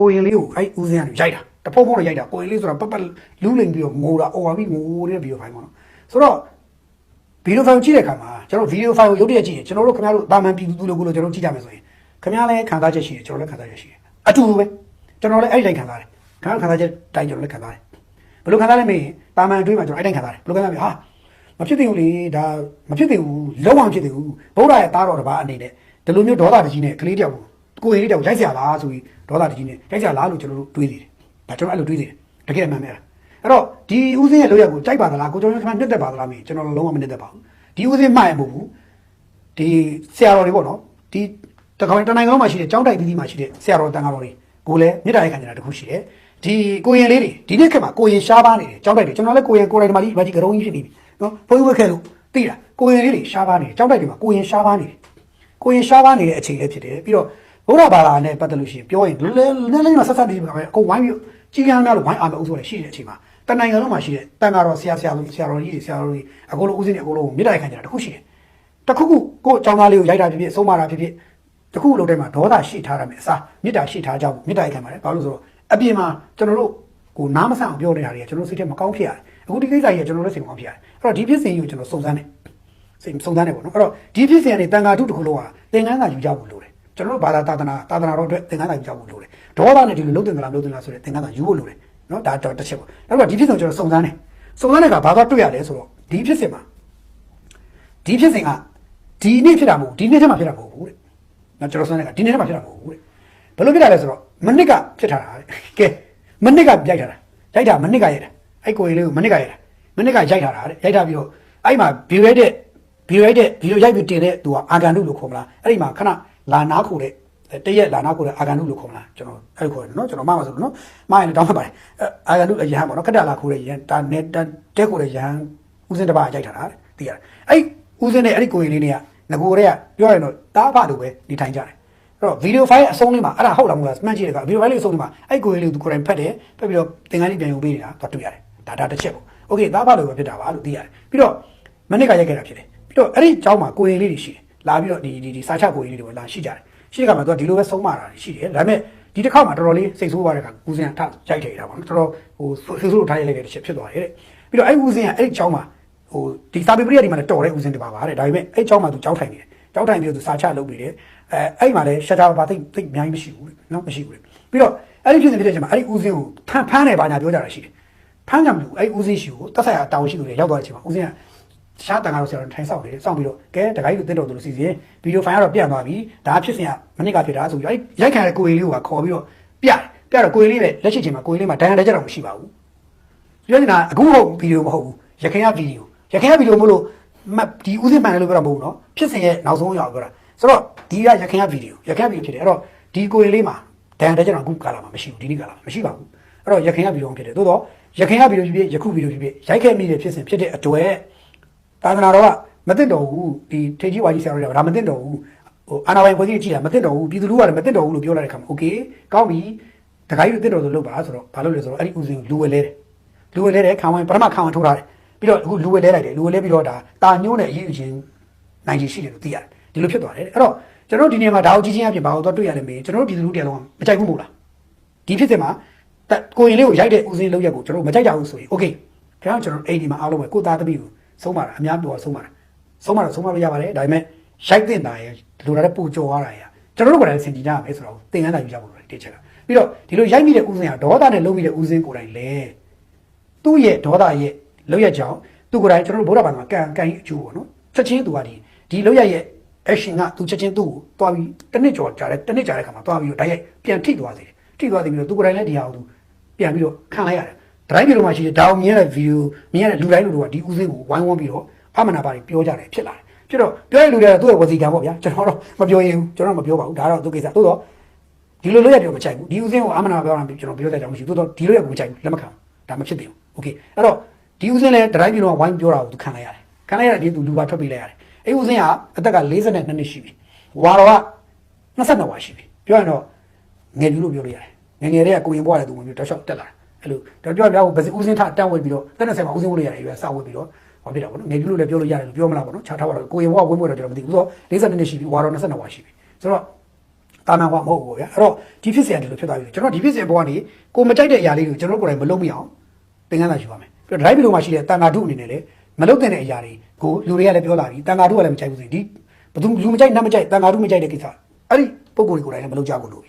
ကိုရင်လေးကိုအဲ့ဦးစင်းကနေရိုက်တာတဖုံဖုံနဲ့ရိုက်တာကိုရင်လေးဆိုတာပတ်လူးလိန်ပြီးတော့ငိုတာအော်ပါပြီးငိုနေတဲ့ဗီဒီယိုဖိုင်ပေါ့နော်ဆိုတော့ဗီဒီယိုဖိုင်ကြည့်တဲ့အခါမှာကျွန်တော်ဗီဒီယိုဖိုင်ကိုရုပ်တရက်ကြည့်ရင်ကျွန်တော်တို့ခင်ဗျားတို့တာမန်ပြည်သူလူကိုကျွန်တော်ကြည့်ကြမယ်ဆိုရင်ခင်ဗျားလည်းခံစားချက်ရှိတယ်ကျွန်တော်လည်းခံစားချက်ရှိတယ်အတူတူပဲကျွန်တော်လည်းအဲ့တိုင်းခံစားတယ်ခင်ဗျားခံစားချက်တိုင်းကျွန်တော်လည်းခံစားတယ်ဘယ်လိုခံစားလဲမေးတာမန်အတွင်းမှာကျွန်တော်အဲ့တိုင်းခံစားတယ်ဘယ်လိုခံစားလဲဟာမဖြစ်သေးဘူးလေဒါမဖြစ်သေးဘူးလုံးဝမဖြစ်သေးဘူးဗုဒ္ဓရဲ့သားတော်တစ်ပါးအနေနဲ့ဒီလိုမျိုးဒေါသတကြီးနဲ့ကလေးတယောက်ကိုယ်ရည်တယောက်ရိုက်เสียလားဆိုပြီးဒေါသတကြီးနဲ့ရိုက်เสียလားလို့ကျွန်တော်တို့တွေးနေတယ်ဒါကျွန်တော်အဲ့လိုတွေးနေတယ်တကယ်မှန်တယ်အဲ့တော့ဒီဦးစင်းရဲ့လောက်ရကိုကြိုက်ပါသလားကိုကျွန်တော်ကနှစ်သက်ပါသလားမေးကျွန်တော်လုံးဝမနှစ်သက်ပါဘူးဒီဦးစင်းမှရင်မဟုတ်ဘူးဒီဆရာတော်တွေပေါ့နော်ဒီတခေါင်တနိုင်ငံလုံးမှာရှိတဲ့ကျောင်းတိုက်သီးသီးမှာရှိတဲ့ဆရာတော်တန်ခါတော်တွေကိုလည်းမြစ်တာရိုက်ခံကြတာတခုရှိတယ်ဒီကိုရင်လေးတွေဒီနေ့ခေတ်မှာကိုရင်ရှားပါနေတယ်ကျောင်းတိုက်တွေကျွန်တော်လည်းကိုရင်ကိုယ်တိုင်ဒီမှာဒီဘာကြီးကရုံးကြီးဖြစ်နေပြီနော်ဘုန်းကြီးဝက်ခဲလို့သိတာကိုရင်လေးတွေရှားပါနေတယ်ကျောင်းတိုက်တွေမှာကိုရင်ရှားပါနေတယ်ကိုရင်ရှားပါနေတဲ့အချိန်လေးဖြစ်တယ်ပြီးတော့ဘုရားဘာသာနဲ့ပတ်သက်လို့ရှိရင်ပြောရင်နည်းနည်းဆက်ဆက်ပြီးပါပဲအကုန်ဝိုင်းပြီးကြီးကန်းများလို့ဝိုင်းအားမအုပ်ဆိုရရှိတဲ့အချိန်မှာတနိုင်ငံလုံးမှာရှိတဲ့တန်ဃာတော်ဆရာတော်ကြီးတွေဆရာတော်ကြီးအကုန်လုံးဦးစင်းတွေအကုန်လုံးမြစ်တာရိုက်ခံကြတာတခုရှိတယ်တခုခုကိုအကြောင်းသားလေးကိုရိုက်တာဖြစ်ဖြစ်ဆုံးမတာဖြစ်ဖြစ်တခုလုံးတိုင်းမှာဒေါသရှိထားရမယ်အစားမြစ်တာရှိထားကြမြစ်တာရိုက်ခံပါတယ်ဘာလို့ဆိုတော့အပြင်မှာကျွန်တော်တို့ကိုနားမဆန့်အောင်ပြောနေတာတွေကကျွန်တော်စိတ်ထဲမကောင်းဖြစ်ရတယ်အခုဒီကိစ္စကြီးကကျွန်တော်တို့စိတ်မကောင်းဖြစ်ရတယ်အဲ့တော့ဒီဖြစ်စဉ်ကြီးကိုကျွန်တော်စုံစမ်းတယ်စုံစမ်းတယ်ပေါ့နော်အဲ့တော့ဒီဖြစ်စဉ်ကနေတန်ဃာထုတစ်ခုလုံးကသင်္ကန်းသာယူကြဖို့လိုတယ်ကျွန်တော်တို့ဘာသာသာသနာတော်အတွက်သင်္ကန်းသာယူကြဖို့လိုတယ်ဒေါသနဲ့ဒီလိုလုံးတင်ကြလားဆိုတဲ့သင်္ကန်းသာယူဖို့လိုတယ်နော်ဒါတော့တစ်ချက်ပေါ့နောက်တော့ဒီဖြစ်စဉ်ကိုကျွန်တော်စုံစမ်းတဲ့အခါဘာသာတွေ့ရလဲဆိုတော့ဒီဖြစ်စဉ်ကဒီနေ့ဖြစ်တာမဟုတ်ဒီနေ့ထဲမှာဖြစ်တာမဟုတ်ဘူးတဲ့နော်ကျွန်တော်စုံစမ်းတဲ့အခါဒီနေ့ထဲမှာဖြစ်တာမဟုတ်ဘူးတဲ့ဘယ်လိုဖြစ်တာလဲဆိုတော့မနစ်ကဖြစ်ထားတာတဲ့ကဲမနစ်ကရိုက်ထားတာမနစ်ကရိုက်တာအဲ့ကိုရင်လေးကိုမနစ်ကရိုက်ထားတာတဲ့ရိုက်ထားပြီးတော့အဲ့မှာဗီဒီယိုရိုက်ပြီးတင်တဲ့သူကအာဂန်တုလို့ခေါ်မလားအဲ့ဒီမှာခဏလာနာခိုတဲ့တရက်လာနာခိုတဲ့အာဂန်တုလို့ခေါ်မလားကျွန်တော်အဲ့လိုခေါ်တယ်နော်ကျွန်တော်မှားပါဆိုလို့နော်မှားရင်တောင်းမှပါတယ်အာဂန်တုအရဟံပေါ့နော်ခက်တာလာခိုတဲ့ရဟံဒါနဲ့တက်ခိုတဲ့ရဟံဦးစင်းတစ်ပါးရိုက်ထားတာသိရတယ်အဲ့ဦးစင်းနဲ့အဲ့ဒီကိုရင်လေးတွေကငကိုတွေကပြောရရင်တော့တားဖလိုပဲနေထိုင်ကြတယ်အဲ့တော့ဗီဒီယိုဖိုင်အဆုံးလေးမှာအဲ့ဒါဟုတ်လားမဟုတ်လားမှန်းကြည့်တဲ့အခါဗီဒီယိုဖိုင်လေးအဆုံးလေးမှာအဲ့ကိုရင်လေးကိုကိုယ်တိုင်ဖတ်တယ်ဖတ်ပြီးတော့သင်္ကန်းလေးပြန်ယူပေးနေတာတော့တွေ့ရတယ်ဒါတစ်ချက်ပေါ့โอเคတားဖလိုပဲဖြစ်တာပါလို့သိရတယ်ပြီးတော့မနစ်ကရိုက်ခဲ့တာဖြစ်တယ်ပြီးတော့အဲ့ဒီเจ้าမှာကိုရင်လေးတွေရှိတယ်လာပြီးတော့ဒီစာချကိုရင်လေးတွေလာရှိကြတယ်ရှိတဲ့အခါမှာသူကဒီလိုပဲဆုံးမတာရှိတယ်ဒါပေမဲ့ဒီတစ်ခေါက်မှာတော်တော်လေးစိတ်ဆိုးသွားတဲ့အခါဦးစင်းကထရိုက်ထည့်တာပေါ့နော်တော်တော်ဟိုစိတ်ဆိုးထားရလိုက်တဲ့တစ်ချက်ဖြစ်သွားတယ်တဲ့ပြီးတော့အဲ့ဦးစင်းကအဲ့ဒီเจ้าမှာဟိုဒီစာပေပရိယတ်ဒီမှာတော်တဲ့ဦးစင်းတပါပါတဲ့ဒါပေမဲ့အဲ့เจ้าမှာသူเจ้าထိုင်နေတယ်เจ้าထိုင်ပြီးတော့သူစာချလုပ်ပြီးတယ်အဲ့မှာလည်းရှာချပါသိအများကြီးမရှိဘူးနော်မရှိဘူးပြီးတော့အဲ့ဒီဖြစ်နေတဲ့အချိန်မှာအဲ့ဒီဦးစင်းကိုဖမ်းတယ်ပါညာပြောကြတာရှိတယ်ဖမ်းကြမလို့အဲ့ဦးစင်းရှိကိုတက်ဆိုင်ရာတာဝန်ရှိသူတွေရောက်သွားတဲ့အချိန်မှာဦးစင်းကရှားတန်ကားလို့ဆရာတော်ထိုင်ဆောက်နေတယ်စောင့်ပြီးတော့ကဲတခါကြီးတို့တက်တော်သူလို့စီစဉ်ဗီဒီယိုဖိုင်ကတော့ပြန်သွားပြီဒါဖြစ်စဉ်ကမနစ်ကဖြစ်တာဆိုပြီးအဲ့ရိုက်ခံတဲ့ကိုရင်လေးကိုခေါ်ပြီးတော့ပြတော့ကိုရင်လေးပဲလက်ရှိချိန်မှာကိုရင်လေးမှာဒဏ်ရာလက်ချက်တော့မရှိပါဘူးပြောနေတာအခုဟုတ်ဗီဒီယိုမဟုတ်ဘူးရခိုင်ကဗီဒီယိုမလို့ဒီဦးစင်းပန်တယ်လို့ပြောတာမဟုတ်ဘူးနော်ဖြစ်စဉ်ရဲ့နောက်ဆုံးရောက်ပြောတာဆိုတော့ဒီကရခိုင်ကဗီဒီယိုဖြစ်တယ်အဲ့တော့ဒီကိုရင်လေးမှာဒဏ်ရာလက်ချက်တော့အခုကာလာမှာမရှိဘူးဒီနေ့ကာလာမှာမရှိပါဘူးအဲ့တော့ရခိုင်ကဗီဒီယိုဖြစ်တယ်သို့တော့ရခိုင်ကဗီဒီယိုဖြစ်ယခုဗီဒီယိုဖြစ်ရိုက်ခဲ့မိတဲ့ဖြစ်စဉ်ဖြစ်တဲ့အတွက်သာသနာတော်ကမသိတော့ဘူးဒီထေကြီးဝါကြီးဆရာတော်တွေကဒါမသိတော့ဘူးဟိုအာနာပိုင်ဖွဲ့စည်းကြည့်တာမသိတော့ဘူးပြည်သူလူကလည်းမသိတော့ဘူးလို့ပြောလိုက်တဲ့ခါမှာโอเคကောင်းပြီတခါကြီးသိတော့ဆိုလုပ်ပါဆိုတော့ဘာလုပ်လဲဆိုတော့အဲ့ဒီဦးစင်းလူဝဲလဲတယ်ခံဝင်ပထမခံဝင်ထိုးထားတယ်ပြီးတော့အခုလူဝဲလဲလိုက်တယ်လူဝဲလဲပြီးတော့ဒါတာညိုးနဲ့အရေးယူခြင်းနိုင်ခြင်းရှိတယ်လို့သိရတယ်ဒီလိုဖြစ်သွားတယ်အဲ့တော့ကျွန်တော်တို့ဒီနေရာမှာဒါကိုကြီးချင်းအပြင်ဘာလို့တော့တွေ့ရတယ်မေးကျွန်တော်တို့ပြည်သူလူတရားလုံးမကြိုက်ဘူးမို့လားဒီဖြစ်တဲ့မှာကိုရင်လေးကိုရိုက်တဲ့ဦးစင်းလောက်ရက်ကိုကျွန်တော်မကြိုက်ကြဘူးဆိုရင်โอเคခင်ဗျားကျွန်တော်အိမ်ဒီမှာအားလုံးပဲကိုသားသမီးကိုဆုံးပါတာအများပြောဆုံးပါလို့ရပါတယ်ဒါပေမဲ့ရိုက်တင်တာရဲ့ဒီလိုလည်းပူကြော်ရတာရဲ့ကျွန်တော်တို့ကလည်းစင်ကြည့်ကြရမယ်ဆိုတော့သင်္ကန်းသာယူကြဖို့တိတ်ချက်ကပြီးတော့ဒီလိုရိုက်မိတဲ့ဦးစင်းကဒေါသနဲ့လုံးမိတဲ့ဦးစင်းကိုယ်တိုင်လေသူ့ရဲ့ဒေါသရဲ့လောက်ရကြောင်သူကိုယ်တိုင်ကျွန်တော်တို့ဗုဒ္ဓဘာသာမှာကန်အကျိုးပေါ့နော်ချက်ချင်းသူကဒီလောက်ရရဲ့ action ကသူချက်ချင်းသူ့ကိုတွားပြီးတစ်နှစ်ကြာတဲ့ခါမှာတွားပြီးတော့တိုက်ရိုက်ပြန်ထိသွားစေတယ်ပြီးတော့သူကိုယ်တိုင်လည်းဒီဟာကိုသူပြန်ပြီးတော့ခံလိုက်ရတယ်တိုင်းပြည်လုံးမှာရှိတဲ့ဒါအောင်မြင်ရတဲ့ဗီဒီယိုမြင်ရတဲ့လူတိုင်းလူတို့ကဒီဦးစင်းကိုဝိုင်းဝန်းပြီးတော့အမှန်ပါပြောကြတယ်ဖြစ်လာတယ်ဖြစ်တော့ပြောရလူတွေကသူ့ရဲ့ဝစီကံပေါ့ဗျာကျွန်တော်တော့မပြောရင်ကျွန်တော်မပြောပါဘူးဒါတော့သူကိစ္စသို့တော့ဒီလိုလို့ရတယ်မချိုက်ဘူးဒီဦးစင်းကိုအမှန်ပါပြောတာကျွန်တော်ပြောတဲ့ကြောင်မရှိဘူးသို့တော့ဒီလိုရကိုမချိုက်ဘူးလက်မခံဒါမဖြစ်သေးဘူးโอเคအဲ့တော့ဒီဦးစင်းလည်းတိုင်းပြည်လုံးကဝိုင်းပြောတာကိုသူခံလိုက်ရတယ်အပြင်သူလူပါထွက်ပေးလိုက်ရတယ်အဲ့ဦးစင်းကအသက်က42နှစ်ရှိပြီဝါတော်က22ဝါရှိပြီပြောရင်တော့ငယ်ပြလို့ပြောလို့ရတယ်ငယ်တွေကကိုရင်ဘွားတဲ့သူမျိုးတောက်လျှောက်တက်လာအဲ့လိုတော့ပြောပြဦးဦးစင်းထတန်းဝဲပြီးတော့တက်နေဆိုင်မှာဦးစင်းဝဲလို့ရတယ်ရွယ်စဝဲပြီးတော့ဟောပြတာပေါ့နော်ငယ်ပြလို့လည်းပြောလို့ရတယ်လို့ပြောမလားပေါ့နော်ခြားထားပါတော့ကိုရင်ဘွားဝဲမွေးတော့ကျွန်တော်မသိဘူးဆိုတော့42နှစ်ရှိပြီဝါတော်22ဝါရှိပြီဆိုတော့ တာမန်ဟောမဟုတ်ဘူးဗျာအဲ့တော့ဒီဖြစ်စဉ်ကဒီလိုဖြစ်သွားပြီကျွန်တော်ဒီဖြစ်စဉ်ပေါ်ကနေကိုမကြိုက်တဲ့အရာလေးတွေကိုကျွန်တော်ကိုယ်တိုင်မလုပ်မိအောင်သင်ခန်းစာယူပါမယ်ပြီးတော့ drive ဗီဒီယိုမှာရှိတဲ့တန်ခါတုအနေနဲ့လည်းမလုပ်တဲ့အရာတွေကိုလူတွေကလည်းပြောလာပြီတန်ခါတုကလည်းမကြိုက်ဘူးဆိုရင်ဒီဘယ်သူလူမကြိုက်နတ်မကြိုက်တန်ခါတုမကြိုက်တဲ့ကိစ္စအဲ့ဒီပုံကိုယ်တွေကိုယ်တိုင်လည်းမလုပ်ကြဘူးလို့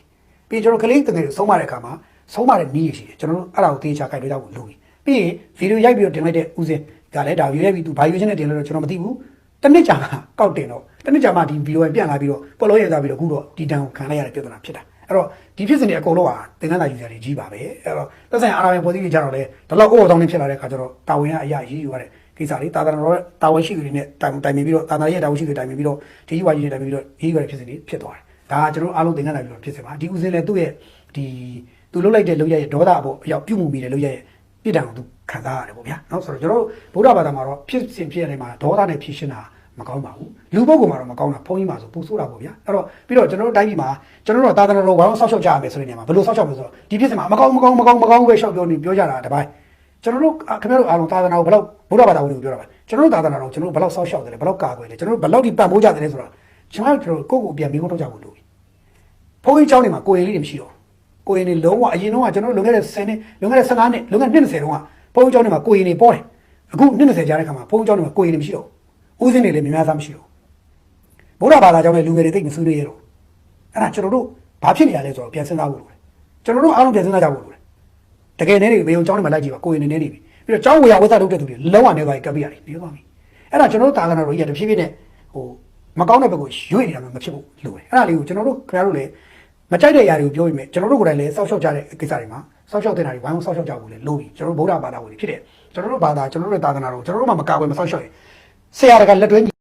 ပြီးကျွန်တော်ကလေးတကယ်ဆုံးမတဲ့အခါမှာဆုံးမတဲ့နည်းရရှိတယ်ကျွန်တော်တို့အဲ့ဒါကိုသေချာကြိုက်လို့ရဖို့လိုပြီပြီးရင်ဗီဒီယိုရိုက်ပြီးတော့တင်လိုက်တဲ့ဦးစင်းကလည်းဒါဗီဒီယိုရိုက်ပြီးသူဘာယူချင်းနဲ့တင်လို့တော့ကျွန်တော်မသိဘူးတနစ်ကြာကောက်တင်တော့တနစ်ကြာမှဒီဗီဒီယိုပြန်လာပြီးတော့ပေါ်လို့ရသွားပြီးတော့အခုတော့ဒီတန်ကိုခံလိုက်ရတဲ့ပြဿနာဖြစ်တာအဲ့တော့ဒီဖြစ်စဉ်တွေအကုန်လုံးဟာသင်ခန်းစာယူစရာတွေကြီးပါပဲအဲ့တော့သက်ဆိုင်အာဏာပိုင်ပေါ်သေးတွေကြတော့လေဒီလောက်အိုးအောင်နေဖြစ်လာတဲ့အခါကျတော့တာဝန်ကအရာရေးယူရတဲ့ကိစ္စလေးတာသနာတော်တာဝန်ရှိသူတွေနဲ့တိုင်ပင်ပြီးတော့တာသနာရဲ့တာဝန်ရှိသူတွေတိုင်ပင်ပြီးတော့ဒီယူဝါကြီးတွေတိုင်ပင်ပြီးတော့ရေးယူရတဲ့ဖြစ်စဉ်တွေဖြစ်သွားတယ်ဒါကကျွန်တော်အားလုံးသင်ခန်းစာယူလို့ဖြစ်စဉ်ပါဒီဦးစင်းလည်းသူ့ရဲ့ဒီသူလှုပ်လိုက်တဲ့လှုပ်ရရဲ့ဒေါသအပေါ်အရောက်ပြုမှုမိတဲ့လှုပ်ရရဲ့ပြစ်ဒဏ်ကိုသူခံစားရတယ်ပေါ့ဗျာနော်ဆိုတော့ကျွန်တော်ဗုဒ္ဓဘာသာမှာတော့ဖြစ်စဉ်ဖြစ်ရတဲ့မှာဒေါသနဲ့ဖြစ်ရှင်းတာမကောင်းပါဘူးလူပုဂ္ဂိုလ်မှာတော့မကောင်းတာဘုန်းကြီးမှာဆိုပူဆိုးတာပေါ့ဗျာအဲ့တော့ပြီးတော့ကျွန်တော်တို့တိုင်းပြည်မှာကျွန်တော်တို့သာသနာတော်ဘာလို့ဆောက်ရှောက်ကြရမယ်ဆိုတဲ့နေရာမှာဘယ်လိုဆောက်ရှောက်မလဲဆိုတော့ဒီဖြစ်စဉ်မှာမကောင်းပဲရှောက်ပြောကြတာတပိုင်းကျွန်တော်တို့ခင်ဗျားတို့အားလုံးသာသနာကိုဘယ်လောက်ဗုဒ္ဓဘာသာဝင်ကိုပြောတာပါကျွန်တော်တို့သာသနာတော်ကျွန်တော်တို့ဘယ်လောက်ဆောက်ရှောက်တယ်လဲဘယ်လောက်ကာကွယ်လဲကျွန်တော်တို့ဘယ်လောက်ဒီပံ့ပိုးကြတယ်လဲဆိုတော့ကျွန်တော်တို့ကိုယ့်ကိုပြန်ပြီးထုတ်ကြဖို့လိုပြီဘုန်းကြီးเจ้าနေမှာကိုယ်ရင်းလေးတွေမရှိတော့ကိုယ်ရင်းတွေလုံးဝအရင်တော့ကျွန်တော်တို့လွန်ခဲ့တဲ့10နှစ်လွန်ခဲ့တဲ့15နှစ်လွန်ခဲ့တဲ့20တုန်းကဘုန်းကြီးเจ้าနေမှာကိုယ်ရင်းတွေပေါ်တယ်အခု20ကြာတဲ့ခါမှာဘုန်းကြီးเจ้าနေမှာကိုယ်ရင်းတွေမရှိတော့ဦးစင်းတွေလည်းများများစားမရှိတော့ဗုဒ္ဓဘာသာကြောင့်လည်းလူငယ်တွေသိမဆွေးနွေးရတော့အဲ့ဒါကျွန်တော်တို့ဘာဖြစ်နေရလဲဆိုတော့ပြန်စဉ်းစားဖို့လိုတယ်ကျွန်တော်တို့အားလုံးပြန်စဉ်းစားကြဖို့လိုတယ်တကယ်နဲ့တွေဘေးုံကျောင်းတွေမှာလိုက်ကြည့်ပါကိုယ်ရင်းနေနေပြီပြီးတော့ကျောင်းဝေယဝသလုပ်တဲ့သူတွေလုံးဝနေသွားပြီကပ်ပြရတယ်နေသွားပြီအဲ့ဒါကျွန်တော်တို့သာသနာတော်ကြီးကတဖြည်းဖြည်းနဲ့ဟိုမကောင်းတဲ့ဘက်ကိုရွေ့နေတာမှမဖြစ်ဘူးလိုတယ်အဲ့ဒါလေးကိုကျွန်တော်တို့ခင်ဗျားတို့လည်းမကြိုက်တဲ့အရာတွေကိုပြောပြီးမြဲကျွန်တော်တို့ကိုယ်တိုင်လည်းစောက်ရှောက်ကြတဲ့ကိစ္စတွေမှာစောက်ရှောက်တဲ့နေရာတွေဝိုင်းဝန်းစောက်ရှောက်ကြဖို့လည်းလိုပြီကျွန်တော်တို့ဗုဒ္ဓဘာသာဝင်ဖြစ်တယ်ကျွန်တော်တို့ဘာသာကျွန်တော်တို့သာသနာတော်ကျွန်တော်တို့မှမကာဝယ်မစောက်ရှောက်ရင်ဆရာတကလက်တွဲ